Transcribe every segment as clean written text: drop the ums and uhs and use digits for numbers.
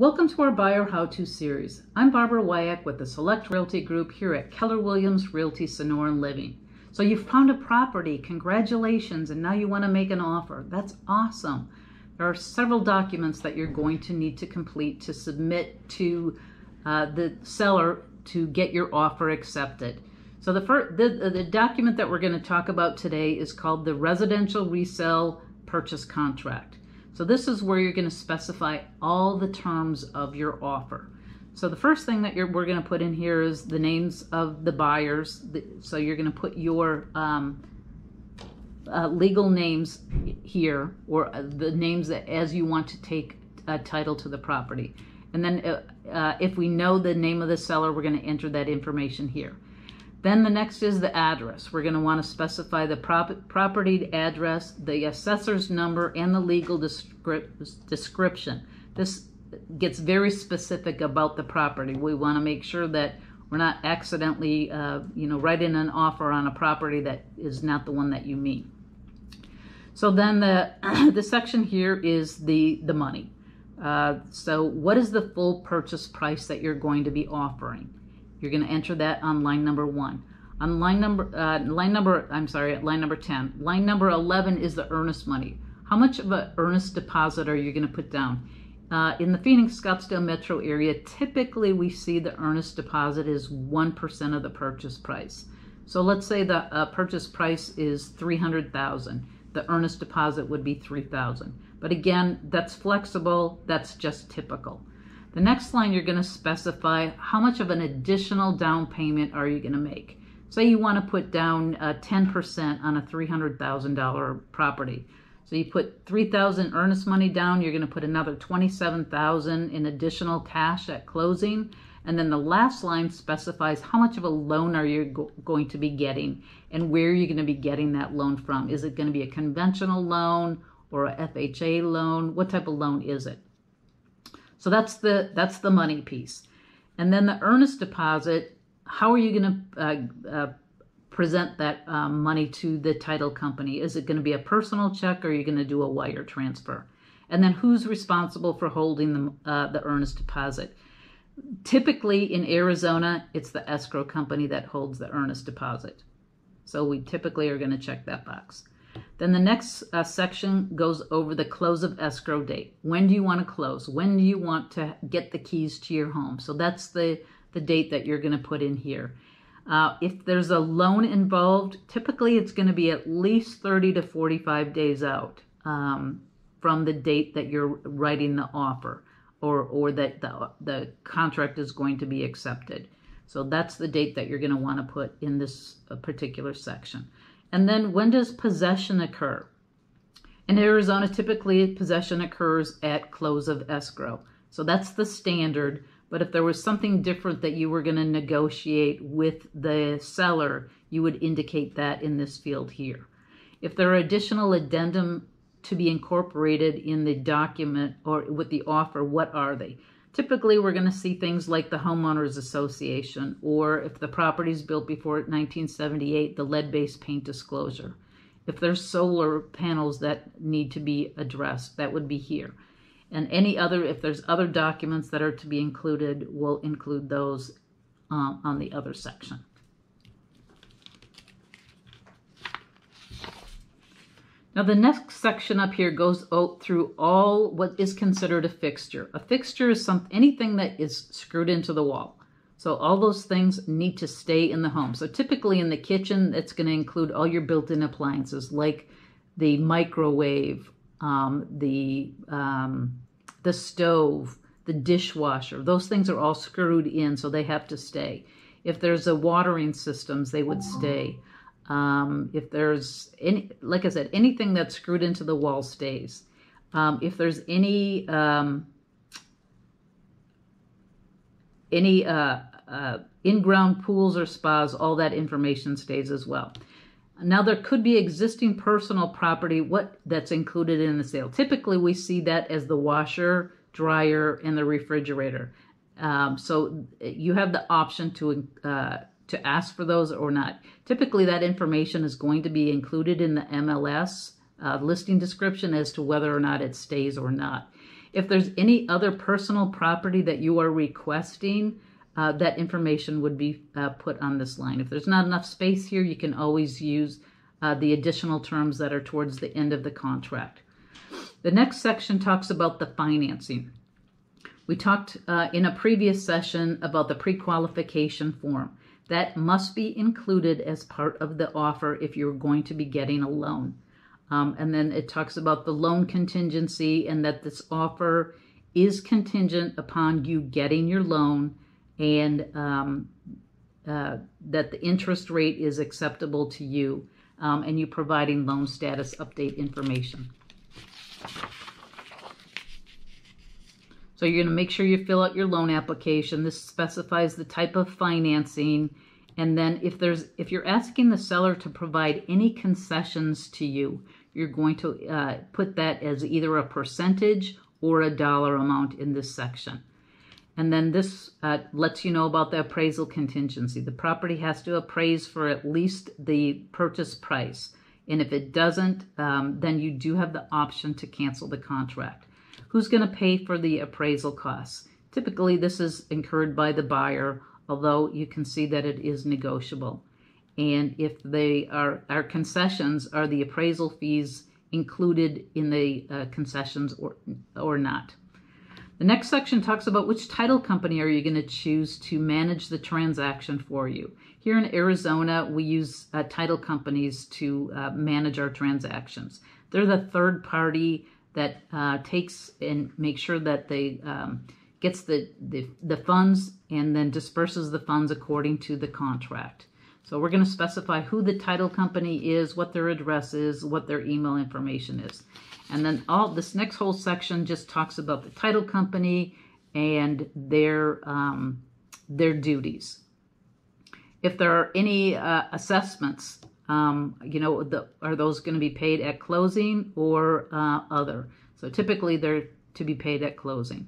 Welcome to our Buyer How-To series. I'm Barbara Wyack with the Select Realty Group here at Keller Williams Realty Sonoran Living. So you found a property, congratulations, and now you want to make an offer. That's awesome. There are several documents that you're going to need to complete to submit to the seller to get your offer accepted. So the document that we're going to talk about today is called the Residential Resale Purchase Contract. So this is where you're going to specify all the terms of your offer. So the first thing that we're going to put in here is the names of the buyers. So you're going to put your legal names here, or the names that as you want to take a title to the property. And then if we know the name of the seller, we're going to enter that information here. Then the next is the address. We're going to want to specify the property address, the assessor's number, and the legal description. This gets very specific about the property. We want to make sure that we're not accidentally, writing an offer on a property that is not the one that you mean. So then the section here is the money. So what is the full purchase price that you're going to be offering? You're going to enter that on line number 1. On line number 10. Line number 11 is the earnest money. How much of an earnest deposit are you going to put down? In the Phoenix Scottsdale metro area, typically we see the earnest deposit is 1% of the purchase price. So let's say the purchase price is $300,000. The earnest deposit would be $3,000. But again, that's flexible. That's just typical. The next line, you're going to specify how much of an additional down payment are you going to make. Say you want to put down 10% on a $300,000 property. So you put $3,000 earnest money down, you're going to put another $27,000 in additional cash at closing. And then the last line specifies how much of a loan are you going to be getting and where you're going to be getting that loan from. Is it going to be a conventional loan or a FHA loan? What type of loan is it? So that's the money piece. And then the earnest deposit, how are you going to present that money to the title company? Is it going to be a personal check, or are you going to do a wire transfer? And then who's responsible for holding the earnest deposit? Typically in Arizona, it's the escrow company that holds the earnest deposit. So we typically are going to check that box. Then the next section goes over the close of escrow date. When do you want to close? When do you want to get the keys to your home? So that's the date that you're going to put in here. If there's a loan involved, typically it's going to be at least 30 to 45 days out from the date that you're writing the offer or that the contract is going to be accepted. So that's the date that you're going to want to put in this particular section. And then when does possession occur? In Arizona, typically possession occurs at close of escrow. So that's the standard. But if there was something different that you were going to negotiate with the seller, you would indicate that in this field here. If there are additional addendum to be incorporated in the document or with the offer, what are they? Typically, we're going to see things like the homeowners association, or if the property is built before 1978, the lead-based paint disclosure. If there's solar panels that need to be addressed, that would be here. And if there's other documents that are to be included, we'll include those on the other section. Now the next section up here goes through all what is considered a fixture. A fixture is anything that is screwed into the wall. So all those things need to stay in the home. So typically in the kitchen, it's going to include all your built-in appliances like the microwave, the stove, the dishwasher. Those things are all screwed in, so they have to stay. If there's a watering systems, they would stay. If there's like I said, anything that's screwed into the wall stays. If there's any in-ground pools or spas, all that information stays as well. Now there could be existing personal property that's included in the sale. Typically we see that as the washer, dryer, and the refrigerator. So you have the option to ask for those or not. Typically that information is going to be included in the MLS listing description as to whether or not it stays or not. If there's any other personal property that you are requesting, that information would be put on this line. If there's not enough space here, you can always use the additional terms that are towards the end of the contract. The next section talks about the financing. We talked in a previous session about the pre-qualification form. That must be included as part of the offer if you're going to be getting a loan. And then it talks about the loan contingency and that this offer is contingent upon you getting your loan and that the interest rate is acceptable to you and you providing loan status update information. So you're going to make sure you fill out your loan application. This specifies the type of financing. And then if you're asking the seller to provide any concessions to you, you're going to put that as either a percentage or a dollar amount in this section. And then this lets you know about the appraisal contingency. The property has to appraise for at least the purchase price. And if it doesn't, then you do have the option to cancel the contract. Who's going to pay for the appraisal costs? Typically, this is incurred by the buyer, although you can see that it is negotiable. And if they are concessions, are the appraisal fees included in the concessions or not? The next section talks about which title company are you going to choose to manage the transaction for you. Here in Arizona, we use title companies to manage our transactions. They're the third party that takes and makes sure that they gets the funds and then disperses the funds according to the contract. So we're going to specify who the title company is, what their address is, what their email information is. And then this next whole section just talks about the title company and their duties. If there are any assessments, are those going to be paid at closing or other? So typically they're to be paid at closing.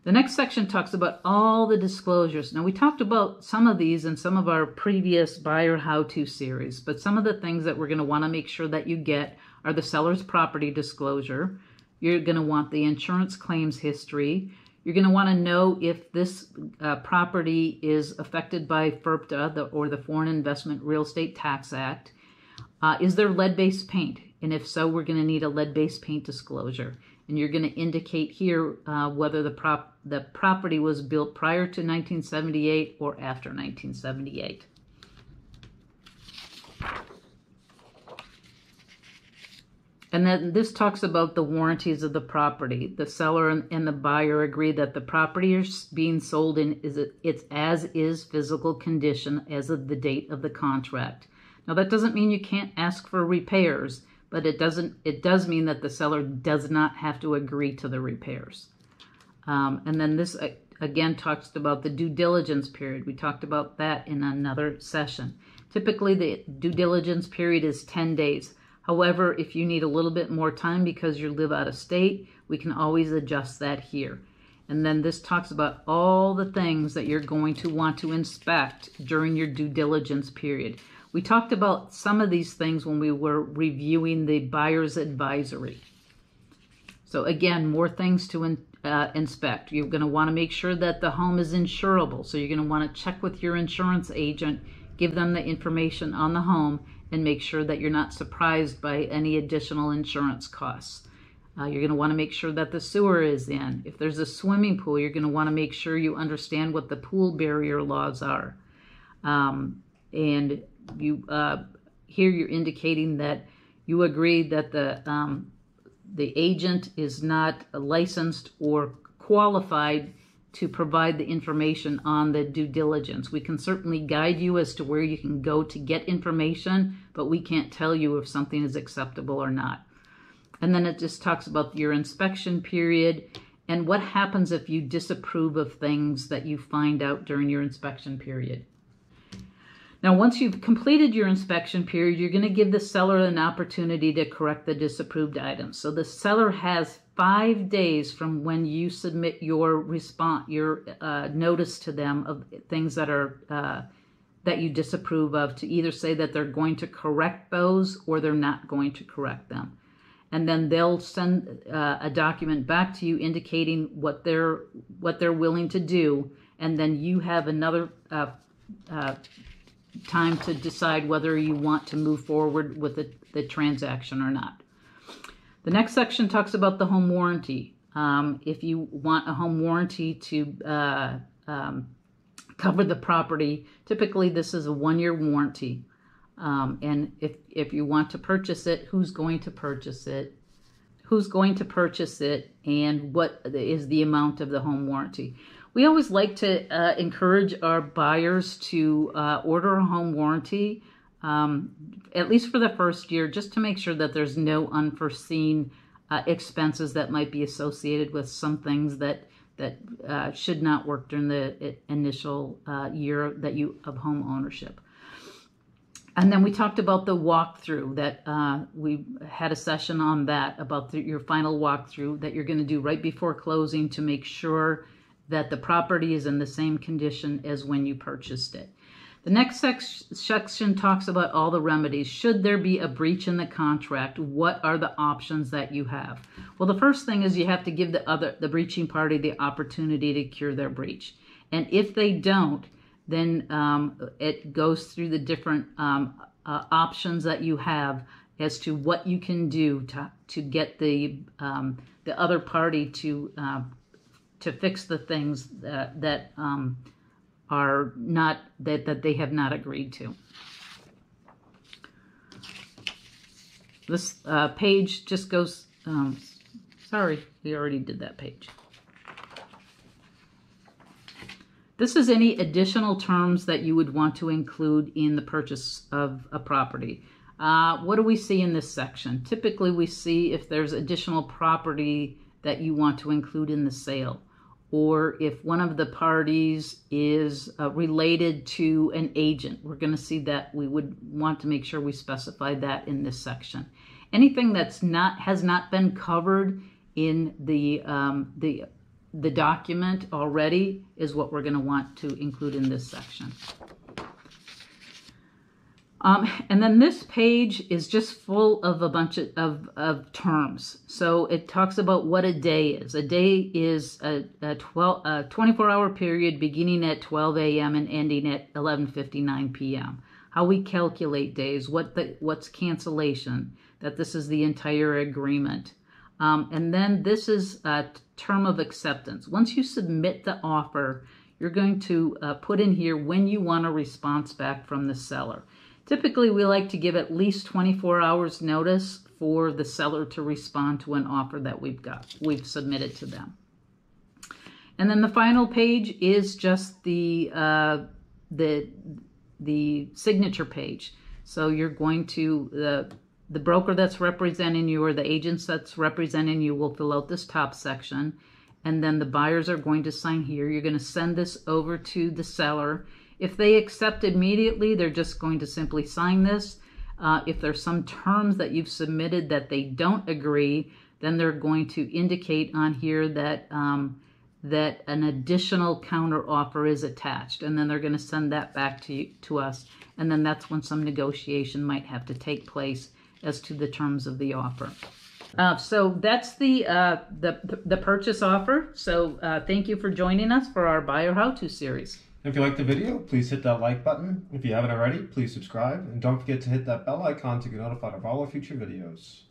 The next section talks about all the disclosures. Now, we talked about some of these in some of our previous buyer how-to series, but some of the things that we're going to want to make sure that you get are the seller's property disclosure. You're going to want the insurance claims history. You're going to want to know if this property is affected by FIRPTA, or the Foreign Investment Real Estate Tax Act. Is there lead-based paint? And if so, we're going to need a lead-based paint disclosure. And you're going to indicate here whether the property was built prior to 1978 or after 1978. And then this talks about the warranties of the property. The seller and the buyer agree that the property is being sold in its as-is physical condition as of the date of the contract. Now, that doesn't mean you can't ask for repairs, but it does mean that the seller does not have to agree to the repairs. And then this again talks about the due diligence period. We talked about that in another session. Typically, the due diligence period is 10 days. However, if you need a little bit more time because you live out of state, we can always adjust that here. And then this talks about all the things that you're going to want to inspect during your due diligence period. We talked about some of these things when we were reviewing the buyer's advisory. So again, more things to inspect. You're going to want to make sure that the home is insurable. So you're going to want to check with your insurance agent, give them the information on the home, and make sure that you're not surprised by any additional insurance costs. You're going to want to make sure that the sewer is in. If there's a swimming pool, you're going to want to make sure you understand what the pool barrier laws are. And you here you're indicating that you agree that the agent is not licensed or qualified to provide the information on the due diligence. We can certainly guide you as to where you can go to get information, but we can't tell you if something is acceptable or not. And then it just talks about your inspection period and what happens if you disapprove of things that you find out during your inspection period. Now, once you've completed your inspection period, you're going to give the seller an opportunity to correct the disapproved items. So the seller has 5 days from when you submit your response, your notice to them of things that are that you disapprove of, to either say that they're going to correct those or they're not going to correct them. and then they'll send a document back to you indicating what they're willing to do, and then you have another time to decide whether you want to move forward with the transaction or not. The next section talks about the home warranty. If you want a home warranty to cover the property, typically this is a 1-year warranty. And if you want to purchase it, who's going to purchase it, and what is the amount of the home warranty. We always like to encourage our buyers to order a home warranty, at least for the first year, just to make sure that there's no unforeseen expenses that might be associated with some things that should not work during the initial year of home ownership. And then we talked about the walkthrough, that we had a session on that, about your final walkthrough that you're going to do right before closing to make sure that the property is in the same condition as when you purchased it. The next section talks about all the remedies. Should there be a breach in the contract, what are the options that you have? Well, the first thing is you have to give the breaching party the opportunity to cure their breach. And if they don't, then it goes through the different options that you have as to what you can do to get the other party to fix the things that are not that they have not agreed to. This page just goes. Sorry, we already did that page. This is any additional terms that you would want to include in the purchase of a property. What do we see in this section? Typically, we see if there's additional property that you want to include in the sale, or if one of the parties is related to an agent. We're going to see that we would want to make sure we specify that in this section. Anything that's has not been covered in the document already is what we're going to want to include in this section. And then this page is just full of a bunch of terms. So it talks about what a day is. A day is a 24-hour period beginning at 12 a.m. and ending at 11:59 p.m. How we calculate days, what's cancellation, that this is the entire agreement. And then this is a term of acceptance. Once you submit the offer, you're going to put in here when you want a response back from the seller. Typically, we like to give at least 24 hours notice for the seller to respond to an offer that we've submitted to them. And then the final page is just the signature page. So you're going to, the broker that's representing you or the agents that's representing you will fill out this top section, and then the buyers are going to sign here. You're going to send this over to the seller. If they accept immediately, they're just going to simply sign this. If there's some terms that you've submitted that they don't agree, then they're going to indicate on here that that an additional counter offer is attached, and then they're going to send that back to us, and then that's when some negotiation might have to take place as to the terms of the offer. So that's the purchase offer. So thank you for joining us for our Buyer How-To series. If you liked the video, please hit that like button. If you haven't already, please subscribe. And don't forget to hit that bell icon to get notified of all our future videos.